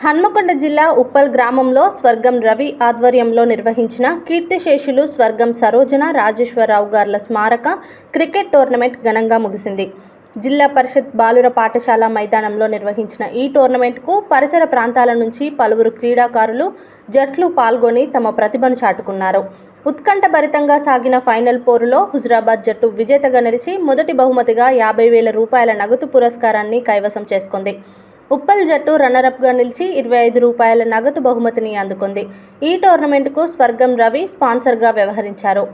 హన్మకొండ జిల్లా ఉప్పల్ గ్రామంలో స్వర్గం రవి ఆధ్వర్యంలో నిర్వహించిన కీర్తిశేషులు స్వర్గం సరోజన రాజేశ్వరరావు గార్ల స్మారక క్రికెట్ టోర్నమెంట్ ఘనంగా ముగిసింది. జిల్లా పరిషత్ బాలుర పాఠశాల మైదానంలో నిర్వహించిన ఈ టోర్నమెంట్కు పరిసర ప్రాంతాల నుంచి పలువురు క్రీడాకారులు జట్లు పాల్గొని తమ ప్రతిభను చాటుకున్నారు. ఉత్కంఠభరితంగా సాగిన ఫైనల్ పోరులో హుజురాబాద్ జట్టు విజేతగా నిలిచి మొదటి బహుమతిగా 50,000 రూపాయల నగదు పురస్కారాన్ని కైవసం చేసుకుంది. ఉప్పల్ జట్టు రన్నరప్గా నిలిచి 25 రూపాయల నగదు బహుమతిని అందుకుంది. ఈ టోర్నమెంట్కు స్వర్గం రవి స్పాన్సర్గా వ్యవహరించారు.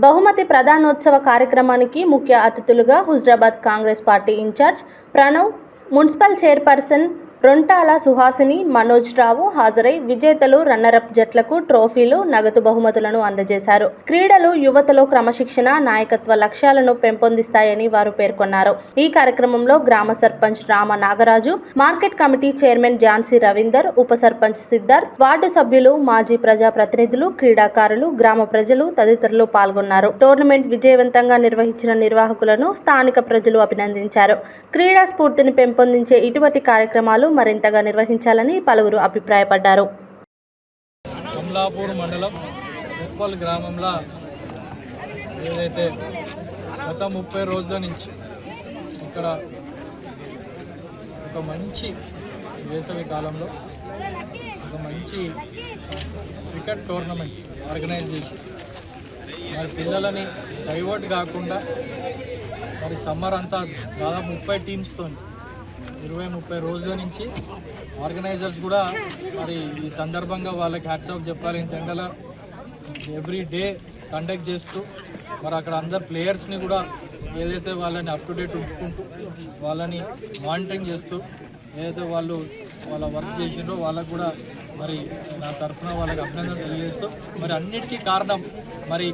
బహుమతి ప్రధానోత్సవ కార్యక్రమానికి ముఖ్య అతిథులుగా Huzurabad Congress party incharge Pranav, municipal chairperson Rontala Suhasini, Manoj Rao హాజరై విజేతలు, రన్నరప్ జట్లకు ట్రోఫీలు, నగదు బహుమతులను అందజేశారు. క్రీడలు యువతలో క్రమశిక్షణ, నాయకత్వ లక్ష్యాలను పెంపొందిస్తాయని వారు పేర్కొన్నారు. ఈ కార్యక్రమంలో గ్రామ sarpanch Rama Nagaraju, market committee chairman Jhansi Ravinder, ఉప సర్పంచ్ సిద్ధార్థ్, వార్డు సభ్యులు, మాజీ ప్రజా ప్రతినిధులు, క్రీడాకారులు, గ్రామ ప్రజలు తదితరులు పాల్గొన్నారు. టోర్నమెంట్ విజయవంతంగా నిర్వహించిన నిర్వాహకులను స్థానిక ప్రజలు అభినందించారు. క్రీడా స్ఫూర్తిని పెంపొందించే ఇటువంటి కార్యక్రమాలు మరింతగా నిర్వహించాలని పలువురు అభిప్రాయపడ్డారు. కమలాపూర్ మండలం ఉప్పల్ గ్రామంలో ఏదైతే గత 30 రోజుల నుంచి ఇక్కడ ఒక మంచి వేసవి కాలంలో ఒక మంచి క్రికెట్ టోర్నమెంట్ ఆర్గనైజ్ చేసి మరి పిల్లలని డైవర్ట్ కాకుండా మరి సమ్మర్ అంతా దాదాపు 30 టీమ్స్తో 20-30 రోజుల నుంచి ఆర్గనైజర్స్ కూడా మరి ఈ సందర్భంగా వాళ్ళకి హ్యాట్స్ ఆఫ్ చెప్పాలి. ఇంత ఎండల ఎవ్రీ డే కండక్ట్ చేస్తూ మరి అక్కడ అందరు ప్లేయర్స్ని కూడా ఏదైతే వాళ్ళని అప్ టు డేట్ ఉంచుకుంటూ వాళ్ళని మానిటరింగ్ చేస్తూ ఏదైతే వాళ్ళ వర్క్ చేసిండ్రో వాళ్ళకు కూడా మరి నా తరఫున వాళ్ళకి అభినందనలు తెలియజేస్తూ మరి అన్నిటికీ కారణం మరి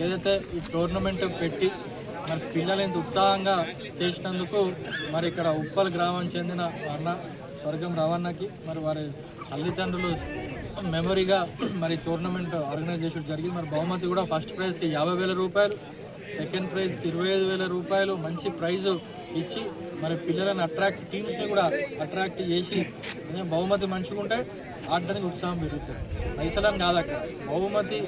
ఏదైతే ఈ టోర్నమెంట్ పెట్టి మరి పిల్లలు ఎంత ఉత్సాహంగా చేసినందుకు మరి ఇక్కడ ఉప్పల్ గ్రామానికి చెందిన అన్న స్వర్గం రవణకి మరి వారి తల్లిదండ్రులు మెమరీగా మరి టోర్నమెంట్ ఆర్గనైజ్ చేయడం జరిగింది. మరి బహుమతి కూడా ఫస్ట్ ప్రైజ్కి 50,000 రూపాయలు, సెకండ్ ప్రైజ్కి 25,000 రూపాయలు మంచి ప్రైజు ఇచ్చి మరి పిల్లలను టీమ్స్ని కూడా అట్రాక్ట్ చేసి బహుమతి మంచుకుంటే ఆడడానికి ఉత్సాహం పెరుగుతుంది. పైసలని కాదు అక్కడ బహుమతి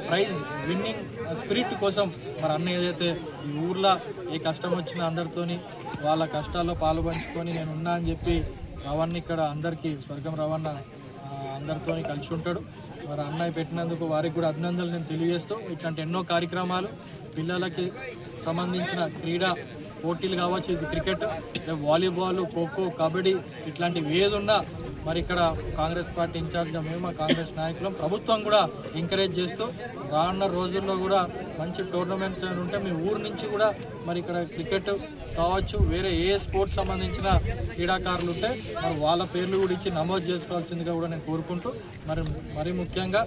ప్రైజ్ విన్నింగ్ స్పిరిట్ కోసం మరి అన్న ఏదైతే ఈ ఊర్లో ఏ కష్టం వచ్చినా అందరితోని వాళ్ళ కష్టాల్లో పాల్పంచుకొని నేను ఉన్నా అని చెప్పి రవణ ఇక్కడ అందరికీ స్వర్గం రవణ అందరితోని కలిసి ఉంటాడు. మరి అన్నయ్య పెట్టినందుకు వారికి కూడా అభినందనలు నేను తెలియజేస్తూ ఇట్లాంటి ఎన్నో కార్యక్రమాలు పిల్లలకి సంబంధించిన క్రీడా పోటీలు కావచ్చు, ఇది క్రికెట్, వాలీబాల్, ఖోఖో, కబడ్డీ ఇట్లాంటివి ఏదున్నా మరి ఇక్కడ కాంగ్రెస్ పార్టీ ఇన్ఛార్జ్గా మేము మా కాంగ్రెస్ నాయకులం ప్రభుత్వం కూడా ఎంకరేజ్ చేస్తూ రానున్న రోజుల్లో కూడా మంచి టోర్నమెంట్స్ అని ఉంటే మీ ఊరు నుంచి కూడా మరి ఇక్కడ క్రికెట్ కావచ్చు వేరే ఏ స్పోర్ట్స్ సంబంధించిన క్రీడాకారులు ఉంటే మరి వాళ్ళ పేర్లు కూడా ఇచ్చి నమోదు చేసుకోవాల్సిందిగా కూడా నేను కోరుకుంటూ మరి ముఖ్యంగా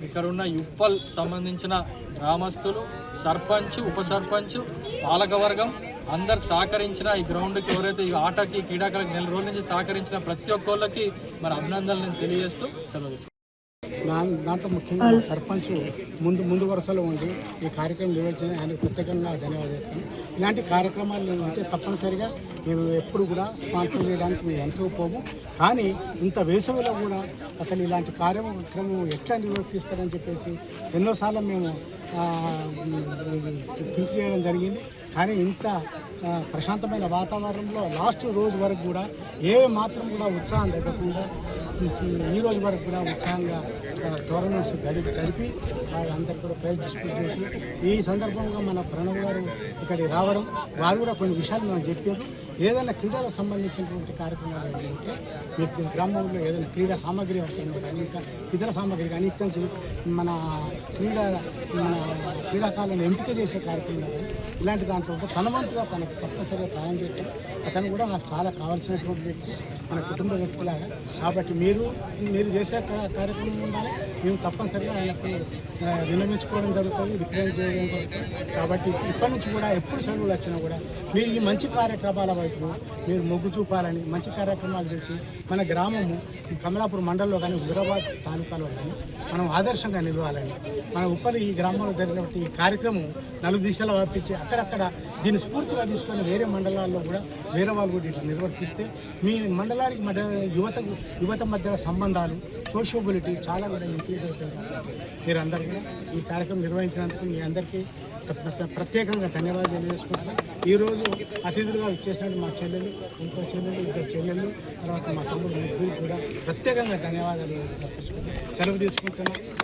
ఇక్కడ ఉన్న ఉప్పల్ సంబంధించిన గ్రామస్తులు, సర్పంచ్, ఉప సర్పంచ్, పాలకవర్గం అందరు సహకరించిన ఈ గ్రౌండ్కి ఎవరైతే ఈ ఆటకి క్రీడాకారులకు 4 రోజుల నుంచి సహకరించిన ప్రతి ఒక్కళ్ళకి మరి అభినందనలు నేను తెలియజేస్తూ సెలవు తీసుకుంటాను. దాంట్లో ముఖ్యంగా సర్పంచ్ ముందు వరుసలో ఉండి ఈ కార్యక్రమం నిర్వహించిన ఆయనకు ప్రత్యేకంగా ధన్యవాదాలు చేస్తాను. ఇలాంటి కార్యక్రమాలు ఉంటే తప్పనిసరిగా మేము ఎప్పుడు కూడా స్పాన్సర్ చేయడానికి మేము ఎంతో పోము. కానీ ఇంత వేసవిలో కూడా అసలు ఇలాంటి కార్యక్రమం ఎట్లా నిర్వర్తిస్తారని చెప్పేసి ఎన్నోసార్లు మేము థింక్ చేయడం జరిగింది. కానీ ఇంత ప్రశాంతమైన వాతావరణంలో లాస్ట్ రోజు వరకు కూడా ఏ మాత్రం కూడా ఉత్సాహం తగ్గకుండా ఈ రోజు వరకు కూడా ఉత్సాహంగా టోర్నమెంట్స్ జరిపి వాళ్ళందరూ కూడా ప్రైజ్ డిస్ట్రిబ్యూట్ చేసి ఈ సందర్భంగా మన ప్రణవ్ గారు ఇక్కడికి రావడం వారు కూడా కొన్ని విషయాలు మనం చెప్పారు. ఏదైనా క్రీడలకు సంబంధించినటువంటి కార్యక్రమాలు ఉంటే మీకు గ్రామంలో ఏదైనా క్రీడా సామాగ్రి అవసరం కానీ ఇంకా ఇతర సామాగ్రి కానీ ఇక్కడి నుంచి మన క్రీడాకారులను ఎంపిక చేసే కార్యక్రమాలు కానీ ఇలాంటి దాంట్లో ఉంటే తన వంతుగా తనకు తప్పనిసరిగా సహాయం చేస్తారు. అతను కూడా నాకు చాలా కావాల్సినటువంటి వ్యక్తి, మన కుటుంబ వ్యక్తిలాగా. కాబట్టి మీరు చేసే కార్యక్రమం ఉండాలి. మేము తప్పనిసరిగా ఆయనకు విన్నవించుకోవడం జరుగుతుంది, రిప్రజెంట్ చేయడం జరుగుతుంది. కాబట్టి ఇప్పటి నుంచి కూడా ఎప్పుడు సెలవులు వచ్చినా కూడా మీరు ఈ మంచి కార్యక్రమాల వైపు మీరు మొగ్గు చూపాలని, మంచి కార్యక్రమాలు చేసి మన గ్రామము కమలాపూర్ మండలంలో కానీ హుజురాబాద్ తాలూకాలో కానీ మనం ఆదర్శంగా నిలవాలని, మన ఉప్పల్ ఈ గ్రామంలో జరిగినటువంటి ఈ కార్యక్రమం 4 దిశలా వ్యాపించి అక్కడక్కడ దీన్ని స్ఫూర్తిగా తీసుకొని వేరే మండలాల్లో కూడా వేరే వాళ్ళు కూడా ఇట్లా నిర్వర్తిస్తే మీ మండలానికి మధ్య యువత మధ్య సంబంధాలు సోషియబిలిటీ చాలా కూడా ఇంక్రీజ్ అవుతుంది. కాబట్టి మీరు అందరికీ ఈ కార్యక్రమం నిర్వహించినందుకు మీ అందరికీ ప్రత్యేకంగా ధన్యవాదాలు తెలియజేసుకుంటున్నాను. ఈరోజు అతిథులుగా ఇచ్చేసినట్టు మా చెల్లెలు, ఇంకో చెల్లెలు, ఇద్దరు చెల్లెళ్ళు, తర్వాత మా తమ్ముడు ముగ్గురు కూడా ప్రత్యేకంగా ధన్యవాదాలు అర్పించుకుంటూ సెలవు తీసుకుంటున్నాను.